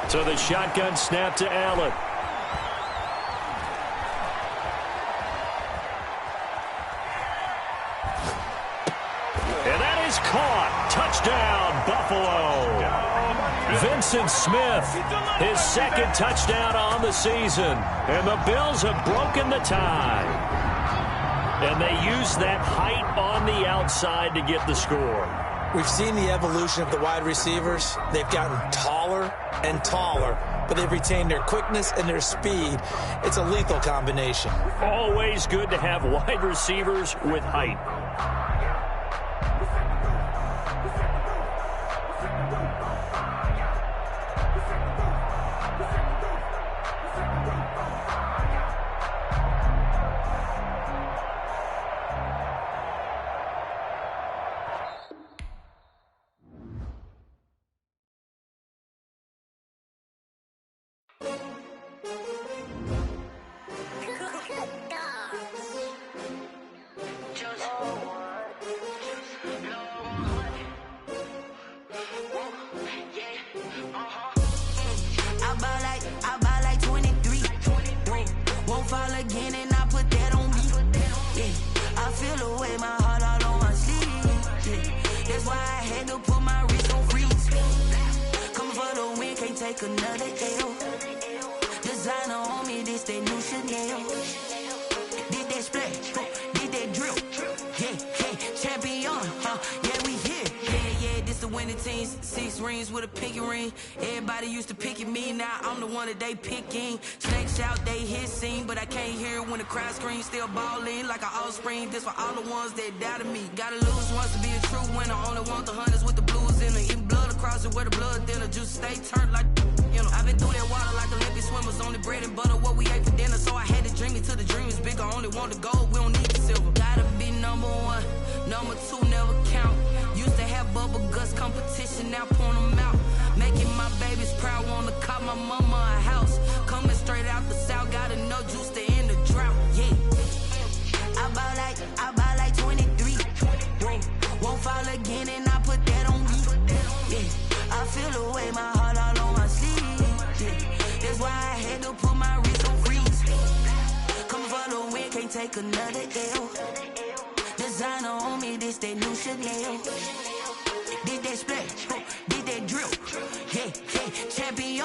Speaker 4: So the shotgun snap to Allen. Caught. Touchdown, Buffalo. Vincent Smith, his 2nd touchdown on the season. And the Bills have broken the tie. And they use that height on the outside to get the score.
Speaker 6: We've seen the evolution of the wide receivers. They've gotten taller and taller, but they've retained their quickness and their speed. It's a lethal combination.
Speaker 4: Always good to have wide receivers with height.
Speaker 8: They picking snakes out, they hissing, but I can't hear when the crowd screams. Still balling like an offspring. This for all the ones that doubted me. Gotta lose once to be a true winner. Only want the hunters with the blues in it. Eating blood across it where the blood thinner. Juice stay turned like I've been through that water like Olympic swimmers. Only bread and butter what we ate for dinner. So I had to dream it till the dream is bigger. Only want the gold, we don't need the silver. Gotta be number 1, number 2 never count. Used to have bubble guts competition, now point them out. Making my babies proud, wanna call my mama a house. Coming straight out the south, gotta know juice to end the drought. Yeah, I buy like 23. Won't fall again, and I put that on me. Yeah, I feel the way, my heart all on my sleeve. Yeah, that's why I had to put my wrist on freeze. Coming for the win, can't take another L. Designer on me, this that new Chanel. Did that splash, did that drill. Yeah, champion,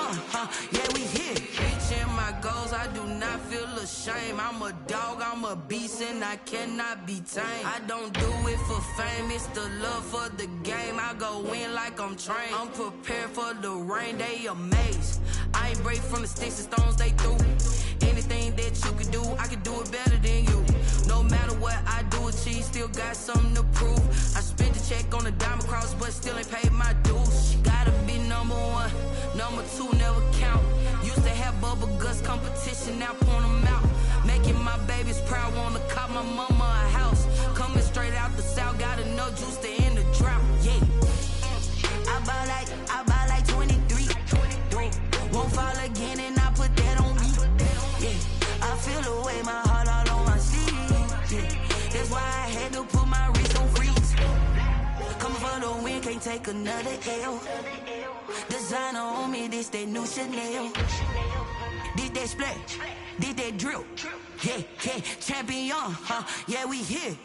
Speaker 8: yeah, we here. Reaching my goals, I do not feel ashamed. I'm a dog, I'm a beast, and I cannot be tamed. I don't do it for fame, it's the love for the game. I go in like I'm trained. I'm prepared for the rain, they amazed. I ain't break from the sticks and stones they threw. Anything that you could do, I could do it better than you. No matter what I do, achieve, still got something to prove. I spent the check on the diamond cross, but still ain't paid my dues. Gotta be number 1, number 2 never count. Used to have bubble guts competition, now point them out. Making my babies proud, wanna call my mama a house. Coming straight out the south, gotta know juice to end the drought. Yeah, I buy like 23. Won't fall again, and I put that on me. Yeah, I feel the way, my heart all on my sleeve. Yeah, that's why I had to put my wrist on freeze. Coming for the win, can't take another L. Designer on me, this that new Chanel. This that splash, this that drill. Yeah, yeah, champion, huh? Yeah, we here.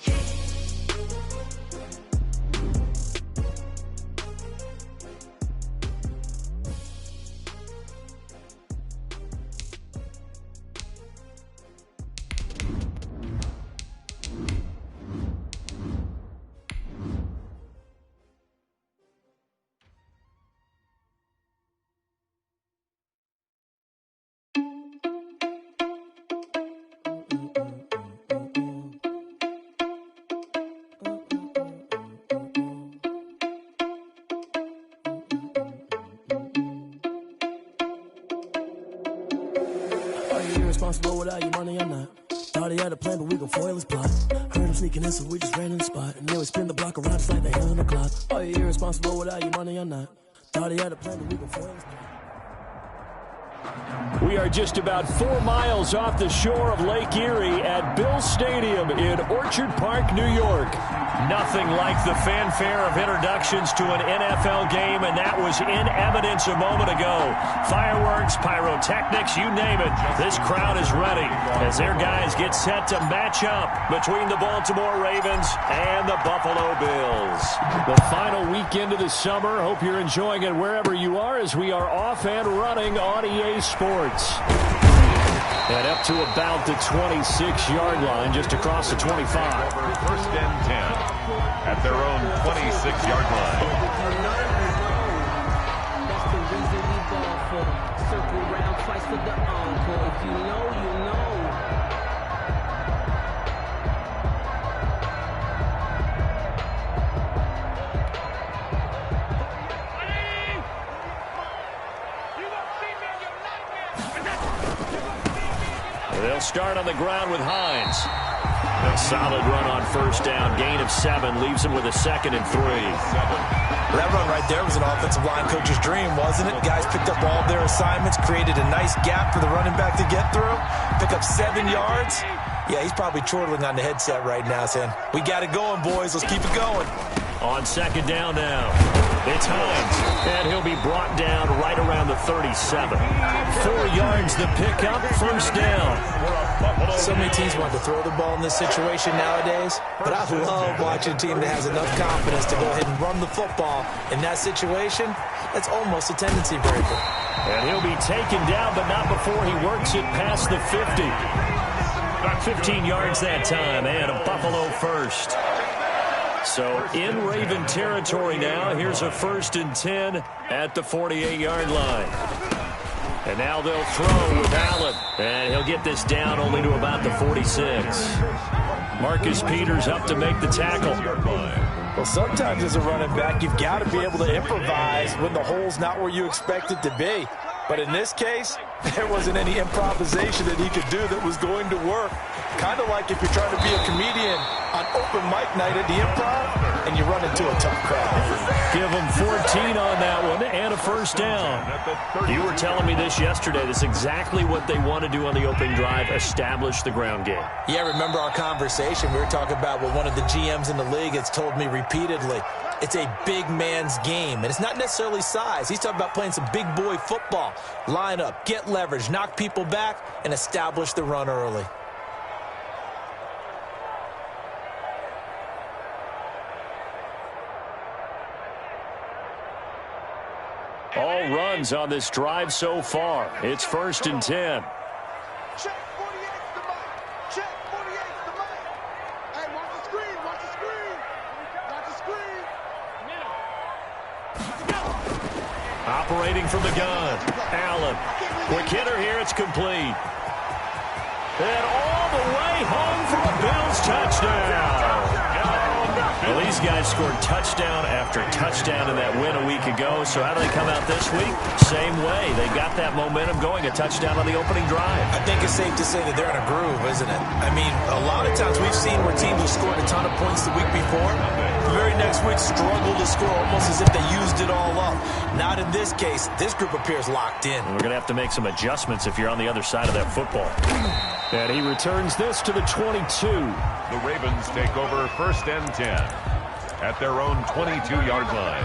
Speaker 9: Responsible without your money or not. Thought he had a plan, but we gon' foil his plot. Heard him sneaking in, so we just ran in the spot. And then we spin the block around just like the hand on the clock. Are you irresponsible without your money or not? Thought he had a plan, but we gon' foil his plot.
Speaker 4: We are just about 4 miles off the shore of Lake Erie at Bills Stadium in Orchard Park, New York. Nothing like the fanfare of introductions to an NFL game, and that was in evidence a moment ago. Fireworks, pyrotechnics, you name it. This crowd is ready as their guys get set to match up between the Baltimore Ravens and the Buffalo Bills. The final weekend of the summer. Hope you're enjoying it wherever you are as we are off and running on EA Sports. And up to about the 26-yard line, just across the 25.
Speaker 5: First and 10 at their own 26-yard line.
Speaker 10: That's the reason we ball for. Circle round twice for the encore. If you know, you know.
Speaker 4: They'll start on the ground with Hines. A solid run on first down. Gain of 7 leaves him with a 2nd and 3.
Speaker 6: That run right there was an offensive line coach's dream, wasn't it? Guys picked up all their assignments, created a nice gap for the running back to get through, pick up 7 yards. Yeah, he's probably chortling on the headset right now saying, we got it going, boys. Let's keep it going.
Speaker 4: On 2nd down now, it's Hines, and he'll be brought down right around the 37. 4 yards the pickup, first down.
Speaker 6: So many teams want to throw the ball in this situation nowadays, but I love watching a team that has enough confidence to go ahead and run the football. In that situation, that's almost a tendency breaker.
Speaker 4: And he'll be taken down, but not before he works it past the 50. 15 yards that time, and a Buffalo first. So in Raven territory now. Here's a 1st and 10 at the 48-yard line. And now they'll throw with Allen. And he'll get this down only to about the 46. Marcus Peters up to make the tackle.
Speaker 6: Well, sometimes as a running back, you've got to be able to improvise when the hole's not where you expect it to be. But in this case, there wasn't any improvisation that he could do that was going to work. Kind of like if you're trying to be a comedian on open mic night at the Improv and you run into a tough crowd.
Speaker 4: Give him 14 on that one and a first down. You were telling me this yesterday. That's exactly what they want to do on the opening drive, establish the ground game.
Speaker 6: Yeah, remember our conversation? We were talking about what one of the GMs in the league has told me repeatedly. It's a big man's game, and it's not necessarily size. He's talking about playing some big boy football. Line up, get leverage, knock people back, and establish the run early.
Speaker 4: All runs on this drive so far. It's 1st and 10.
Speaker 7: Check 48's the mark. Check 48's the mark. Hey, watch the screen. Watch the screen. Watch the screen.
Speaker 4: Operating from the gun. Allen. Quick hitter here. It's complete. And all the way home for a Bills touchdown. Well, these guys scored touchdown after touchdown in that win a week ago. So how do they come out this week? Same way. They got that momentum going, a touchdown on the opening drive.
Speaker 6: I think it's safe to say that they're in a groove, isn't it? I mean, a lot of times we've seen where teams have scored a ton of points the week before. The very next week struggled to score almost as if they used it all up. Not in this case. This group appears locked in.
Speaker 4: And we're going to have to make some adjustments if you're on the other side of that football. And he returns this to the 22.
Speaker 5: The Ravens take over 1st and 10 at their own 22-yard line.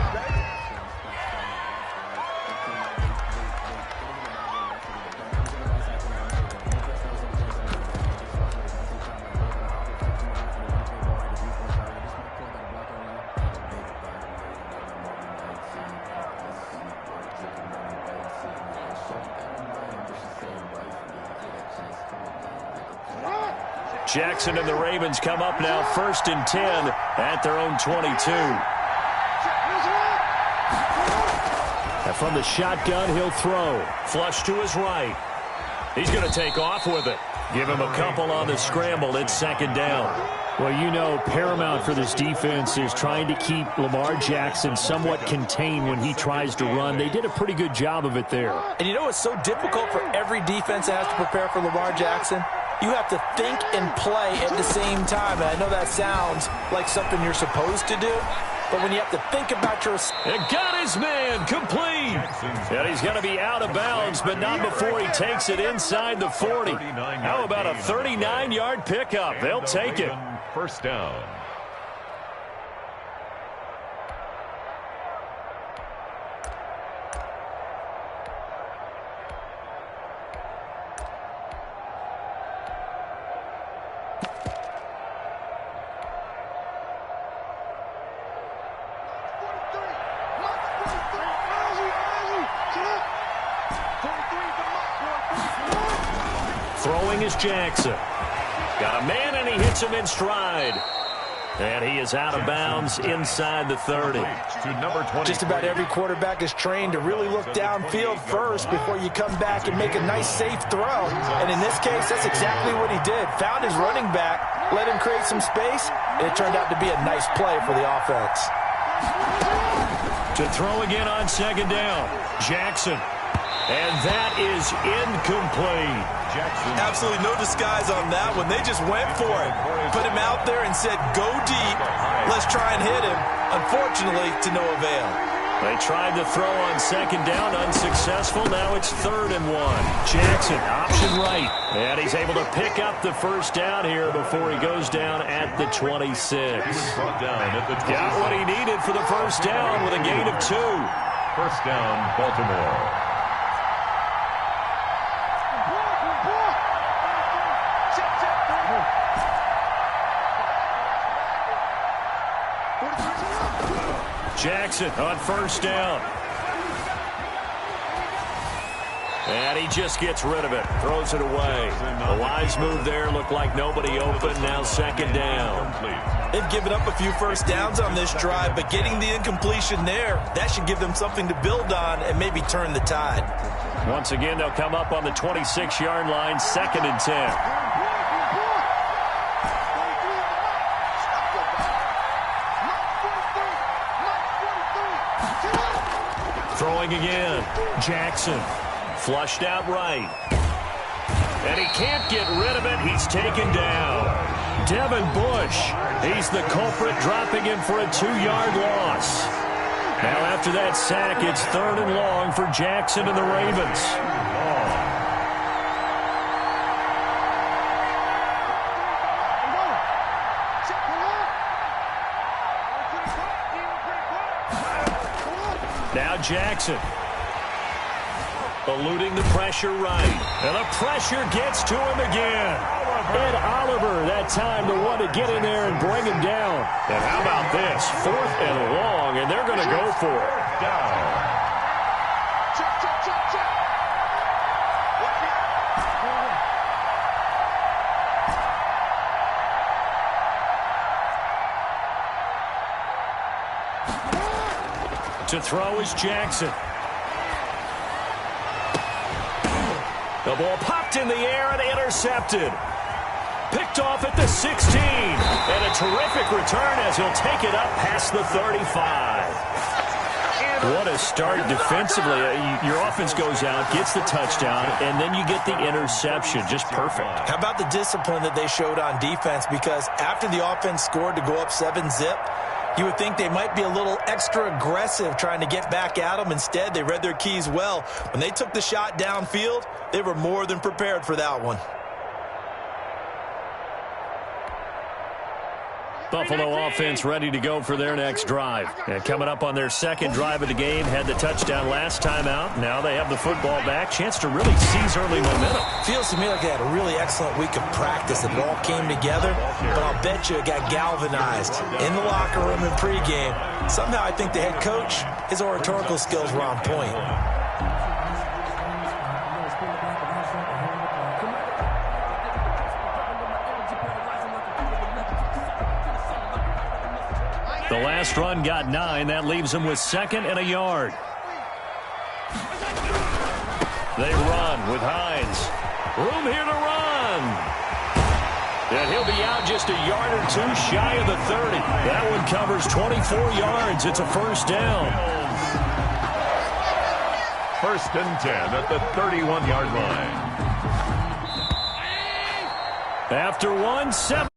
Speaker 4: Jackson and the Ravens come up now 1st and 10 at their own 22. And from the shotgun, he'll throw. Flush to his right. He's going to take off with it. Give him a couple on the scramble. It's 2nd down.
Speaker 11: Well, you know, paramount for this defense is trying to keep Lamar Jackson somewhat contained when he tries to run. They did a pretty good job of it there.
Speaker 6: And you know it's so difficult for every defense that has to prepare for Lamar Jackson? You have to think and play at the same time. And I know that sounds like something you're supposed to do, but when you have to think about your...
Speaker 4: And got his man complete. And he's going to be out of bounds, but not before he takes it inside the 40. How about a 39-yard pickup? They'll take it.
Speaker 5: 1st down.
Speaker 4: Throwing is Jackson. Got a man, and he hits him in stride. And he is out of bounds inside the 30.
Speaker 6: Just about every quarterback is trained to really look downfield first before you come back and make a nice, safe throw. And in this case, that's exactly what he did. Found his running back, let him create some space, and it turned out to be a nice play for the offense.
Speaker 4: To throw again on 2nd down. Jackson. And that is incomplete.
Speaker 6: Absolutely no disguise on that one. They just went for it. Put him out there and said, go deep. Let's try and hit him. Unfortunately, to no avail.
Speaker 4: They tried to throw on 2nd down, unsuccessful. Now it's 3rd and 1. Jackson, option right. And he's able to pick up the 1st down here before he goes down at the 26. Got what he needed for the 1st down with a gain of 2.
Speaker 5: 1st down, Baltimore.
Speaker 4: Jackson on 1st down. And he just gets rid of it. Throws it away. A wise move there. Looked like nobody open. Now 2nd down.
Speaker 6: They've given up a few 1st downs on this drive, but getting the incompletion there, that should give them something to build on and maybe turn the tide.
Speaker 4: Once again, they'll come up on the 26-yard line. 2nd and 10. Throwing again. Jackson. Flushed out right. And he can't get rid of it. He's taken down. Devin Bush. He's the culprit, dropping him for a 2-yard loss. Now after that sack, it's 3rd and long for Jackson and the Ravens. Now Jackson. Eluding the pressure right. And the pressure gets to him again. Ed Oliver, that time the one to get in there and bring him down. And how about this? 4th and long, and they're going to go for it. To throw is Jackson. The ball popped in the air and intercepted. Picked off at the 16. And a terrific return as he'll take it up past the 35. What a start defensively. Your offense goes out, gets the touchdown, and then you get the interception. Just perfect.
Speaker 6: How about the discipline that they showed on defense? Because after the offense scored to go up 7-zip, you would think they might be a little extra aggressive trying to get back at them. Instead, they read their keys well. When they took the shot downfield, they were more than prepared for that one.
Speaker 4: Buffalo offense ready to go for their next drive. And coming up on their 2nd drive of the game, had the touchdown last time out. Now they have the football back. Chance to really seize early momentum.
Speaker 6: Feels to me like they had a really excellent week of practice. It all came together, but I'll bet you it got galvanized in the locker room in pregame. Somehow I think the head coach, his oratorical skills were on point.
Speaker 4: The last run got 9. That leaves him with 2nd and a yard. They run with Hines. Room here to run. And he'll be out just a yard or two shy of the 30. That one covers 24 yards. It's a first down.
Speaker 5: 1st and 10 at the 31-yard line.
Speaker 4: After 1, 7.